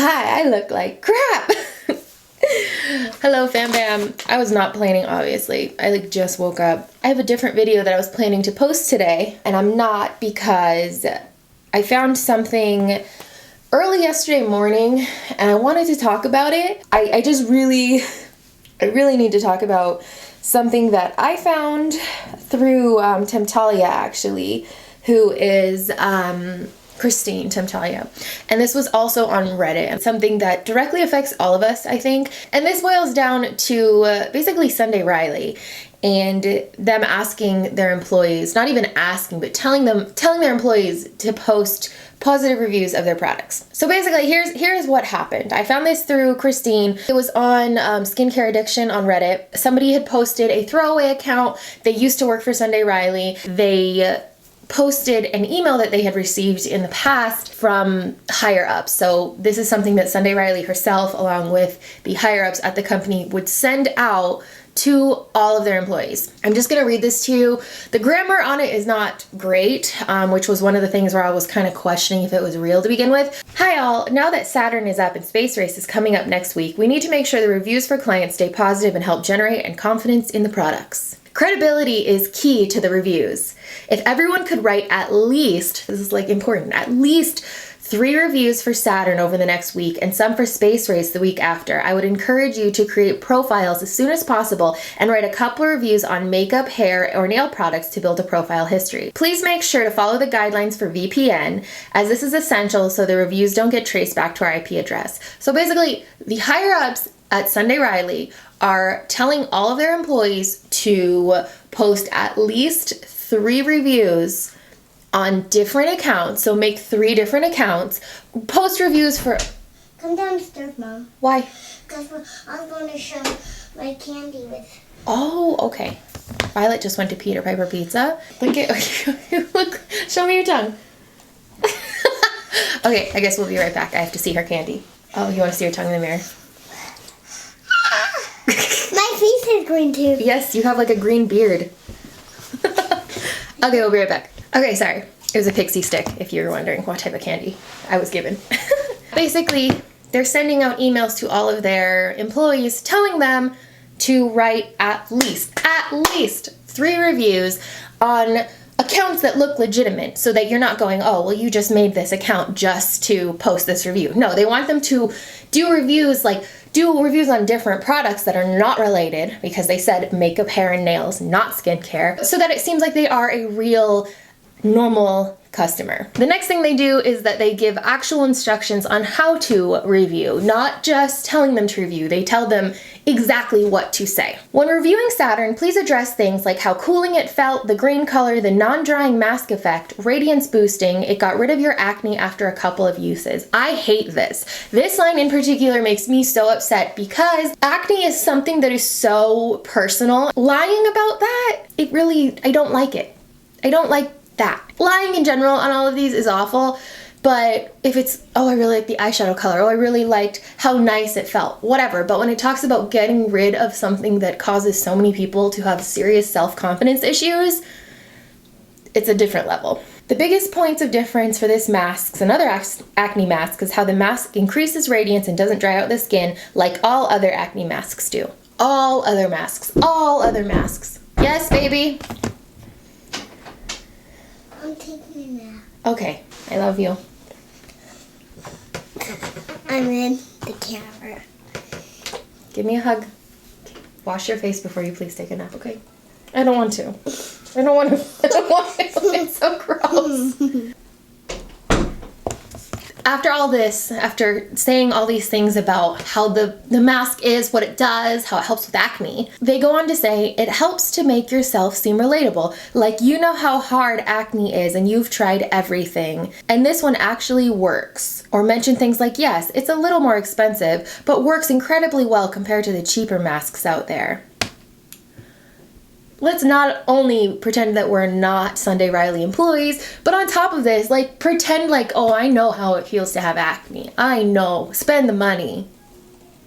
Hi, I look like crap. Hello, fam bam. I was not planning, obviously. I just woke up. I have a different video that I was planning to post today, and I'm not because I found something early yesterday morning and I wanted to talk about it. I really need to talk about something that I found through Temptalia, actually, who is Christine Temptalia. And this was also on Reddit, something that directly affects all of us, I think. And this boils down to basically Sunday Riley and them asking their employees, not even asking, but telling their employees to post positive reviews of their products. So basically, here's what happened. I found this through Christine. It was on Skincare Addiction on Reddit. Somebody had posted a throwaway account. They used to work for Sunday Riley. They posted an email that they had received in the past from higher ups. So this is something that Sunday Riley herself, along with the higher ups at the company, would send out to all of their employees. I'm just gonna read this to you. The grammar on it is not great, which was one of the things where I was kind of questioning if it was real to begin with. Hi all, now that Saturn is up and Space Race is coming up next week, we need to make sure the reviews for clients stay positive and help generate and confidence in the products. Credibility is key to the reviews. If everyone could write at least, this is like important, at least 3 reviews for Saturn over the next week and some for Space Race the week after, I would encourage you to create profiles as soon as possible and write a couple of reviews on makeup, hair, or nail products to build a profile history. Please make sure to follow the guidelines for VPN, as this is essential so the reviews don't get traced back to our IP address. So basically, the higher ups at Sunday Riley are telling all of their employees to post at least 3 reviews on different accounts. So make 3 different accounts. Post reviews for... Come downstairs, Mom. Why? Because I was going to show my candy with... Oh, okay. Violet just went to Peter Piper Pizza. Look at... Look, show me your tongue. Okay, I guess we'll be right back. I have to see her candy. Oh, you want to see your tongue in the mirror? My face is green too. Yes, you have like a green beard. Okay, we'll be right back. Okay, sorry. It was a pixie stick, if you were wondering what type of candy I was given. Basically, they're sending out emails to all of their employees telling them to write at least 3 reviews on accounts that look legitimate, so that you're not going, oh, well, you just made this account just to post this review. No, they want them to do reviews on different products that are not related, because they said makeup, hair, and nails, not skincare, so that it seems like they are a real normal customer. The next thing they do is that they give actual instructions on how to review, not just telling them to review. They tell them exactly what to say. When reviewing Saturn, please address things like how cooling it felt, the green color, the non-drying mask effect, radiance boosting, it got rid of your acne after a couple of uses. I hate this. This line in particular makes me so upset because acne is something that is so personal. Lying about that, I don't like it. I don't like that. Lying in general on all of these is awful, but if it's, oh, I really like the eyeshadow color, oh, I really liked how nice it felt, whatever. But when it talks about getting rid of something that causes so many people to have serious self-confidence issues, it's a different level. The biggest points of difference for this mask and other acne masks is how the mask increases radiance and doesn't dry out the skin like all other acne masks do. All other masks. Yes, baby? I'm taking a nap. Okay, I love you. I'm in the camera. Give me a hug. Wash your face before you please take a nap, okay? I don't want to. I don't want to. It's so gross. After all this, after saying all these things about how the mask is, what it does, how it helps with acne, they go on to say it helps to make yourself seem relatable. Like, you know how hard acne is and you've tried everything, and this one actually works. Or mention things like, yes, it's a little more expensive, but works incredibly well compared to the cheaper masks out there. Let's not only pretend that we're not Sunday Riley employees, but on top of this, like, pretend like, oh, I know how it feels to have acne. I know. Spend the money.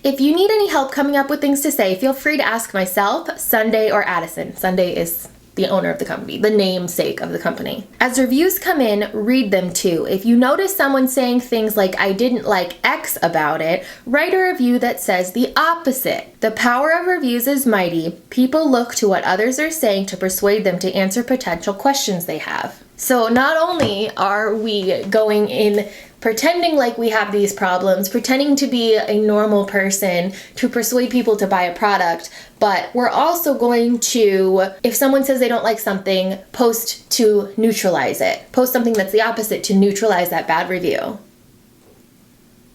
If you need any help coming up with things to say, feel free to ask myself, Sunday, or Addison. Sunday is the owner of the company, the namesake of the company. As reviews come in, read them too. If you notice someone saying things like, I didn't like X about it, write a review that says the opposite. The power of reviews is mighty. People look to what others are saying to persuade them to answer potential questions they have. So not only are we going in pretending like we have these problems, pretending to be a normal person to persuade people to buy a product, but we're also going to, if someone says they don't like something, post to neutralize it. Post something that's the opposite to neutralize that bad review.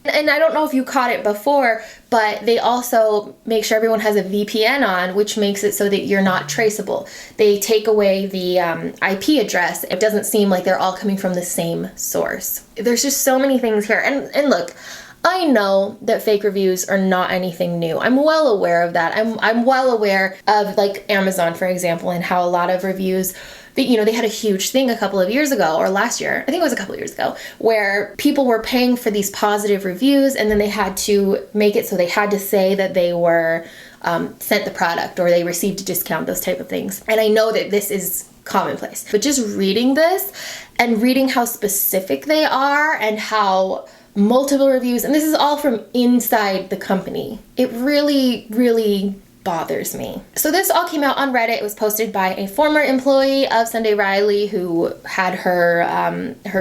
And I don't know if you caught it before, but they also make sure everyone has a VPN on, which makes it so that you're not traceable. They take away the IP address. It doesn't seem like they're all coming from the same source. There's just so many things here. And look, I know that fake reviews are not anything new. I'm well aware of that. I'm well aware of like Amazon, for example, and how a lot of reviews, they had a huge thing a couple of years ago, or last year, I think it was a couple of years ago, where people were paying for these positive reviews, and then they had to make it so they had to say that they were sent the product or they received a discount, those type of things. And I know that this is commonplace, but just reading this and reading how specific they are and how multiple reviews, and this is all from inside the company, it really, really bothers me. So this all came out on Reddit. It was posted by a former employee of Sunday Riley who had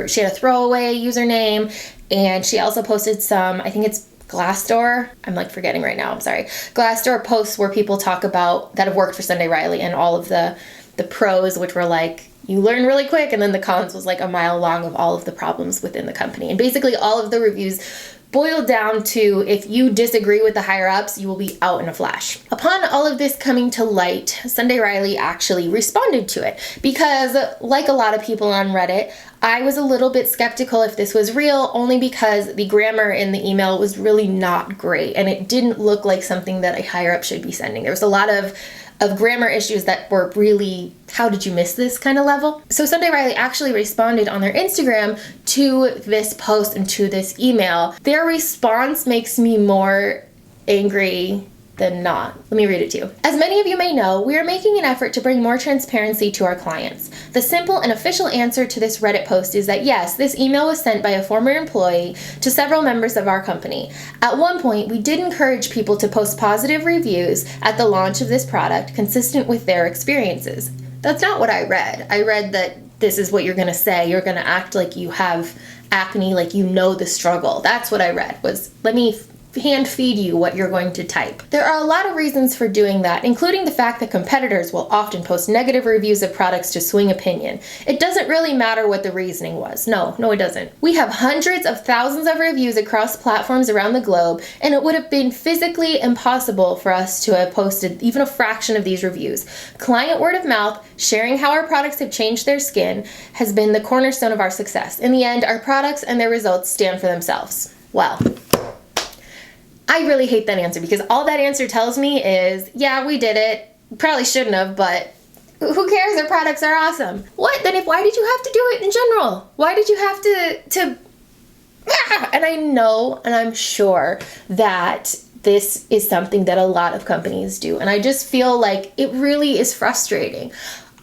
she had a throwaway username, and she also posted some, I think it's Glassdoor, I'm like forgetting right now, I'm sorry, Glassdoor posts where people talk about that have worked for Sunday Riley, and all of the pros, which were like, you learn really quick, and then the cons was like a mile long of all of the problems within the company. And basically all of the reviews boiled down to, if you disagree with the higher ups, you will be out in a flash. Upon all of this coming to light, Sunday Riley actually responded to it, because like a lot of people on Reddit, I was a little bit skeptical if this was real, only because the grammar in the email was really not great, and it didn't look like something that a higher up should be sending. There was a lot of grammar issues that were really, how did you miss this kind of level? So Sunday Riley actually responded on their Instagram to this post and to this email. Their response makes me more angry than not. Let me read it to you. As many of you may know, we are making an effort to bring more transparency to our clients. The simple and official answer to this Reddit post is that yes, this email was sent by a former employee to several members of our company. At one point, we did encourage people to post positive reviews at the launch of this product consistent with their experiences. That's not what I read. I read that this is what you're going to say. You're going to act like you have acne, like you know the struggle. That's what I read, was let me hand feed you what you're going to type. There are a lot of reasons for doing that, including the fact that competitors will often post negative reviews of products to swing opinion. It doesn't really matter what the reasoning was. No, it doesn't. We have hundreds of thousands of reviews across platforms around the globe, and it would have been physically impossible for us to have posted even a fraction of these reviews. Client word of mouth, sharing how our products have changed their skin, has been the cornerstone of our success. In the end, our products and their results stand for themselves. Well, I really hate that answer, because all that answer tells me is, yeah, we did it. Probably shouldn't have, but who cares? Our products are awesome. What? Then why did you have to do it in general? Why did you have to And I know, and I'm sure that this is something that a lot of companies do. And I just feel like it really is frustrating.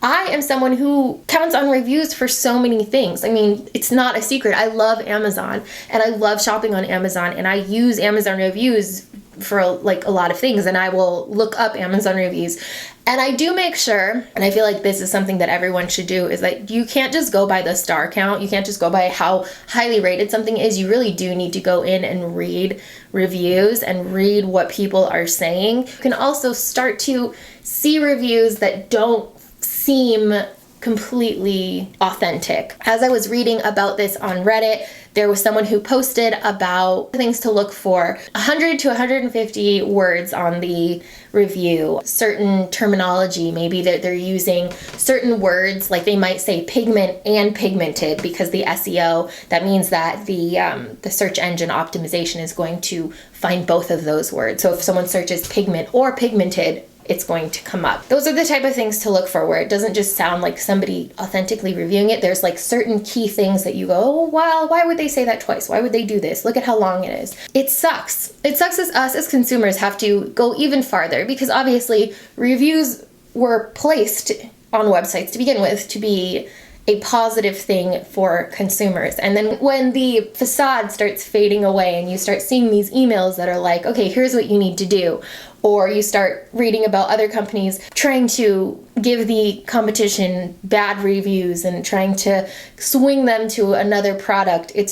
I am someone who counts on reviews for so many things. I mean, it's not a secret. I love Amazon, and I love shopping on Amazon, and I use Amazon reviews for like a lot of things, and I will look up Amazon reviews. And I do make sure, and I feel like this is something that everyone should do, is that you can't just go by the star count. You can't just go by how highly rated something is. You really do need to go in and read reviews and read what people are saying. You can also start to see reviews that don't seem completely authentic. As I was reading about this on Reddit, there was someone who posted about things to look for, 100 to 150 words on the review, certain terminology, maybe they're using certain words, like they might say pigment and pigmented, because the SEO, that means that the search engine optimization is going to find both of those words. So if someone searches pigment or pigmented, it's going to come up. Those are the type of things to look for, where it doesn't just sound like somebody authentically reviewing it. There's like certain key things that you go, oh, wow, why would they say that twice? Why would they do this? Look at how long it is. It sucks. It sucks as us as consumers have to go even farther, because obviously reviews were placed on websites to begin with to be a positive thing for consumers. And then when the facade starts fading away and you start seeing these emails that are like, okay, here's what you need to do, or you start reading about other companies trying to give the competition bad reviews and trying to swing them to another product, it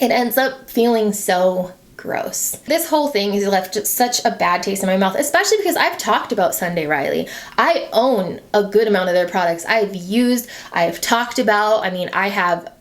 ends up feeling so gross. This whole thing has left just such a bad taste in my mouth, especially because I've talked about Sunday Riley. I own a good amount of their products. I've talked about,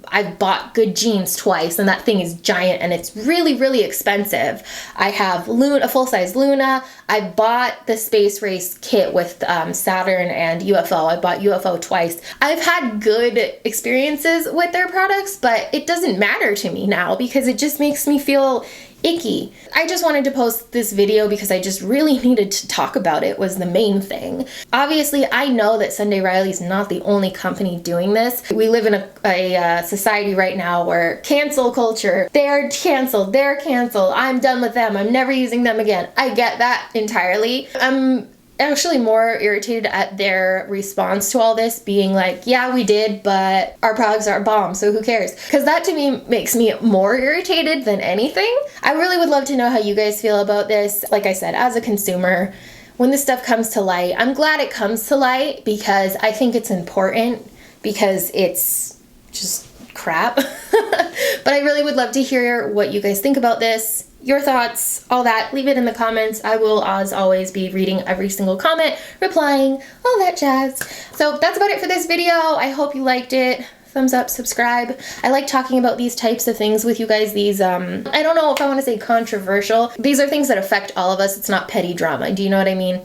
I've bought good jeans twice, and that thing is giant and it's really, really expensive. I have a full-size Luna. I bought the Space Race kit with Saturn and UFO. I bought UFO twice. I've had good experiences with their products, but it doesn't matter to me now because it just makes me feel icky. I just wanted to post this video because I just really needed to talk about it, was the main thing. Obviously, I know that Sunday Riley's not the only company doing this. We live in a society right now where cancel culture, they're canceled, I'm done with them, I'm never using them again. I get that entirely. I'm actually more irritated at their response to all this being like, yeah, we did, but our products are a bomb, so who cares? Because that to me makes me more irritated than anything. I really would love to know how you guys feel about this. Like I said, as a consumer, when this stuff comes to light, I'm glad it comes to light because I think it's important because it's just crap. But I really would love to hear what you guys think about this. Your thoughts, all that, leave it in the comments. I will, as always, be reading every single comment, replying, all that jazz. So that's about it for this video. I hope you liked it. Thumbs up, subscribe. I like talking about these types of things with you guys. These, I don't know if I want to say controversial. These are things that affect all of us. It's not petty drama. Do you know what I mean?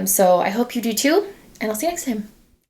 So I hope you do too, and I'll see you next time.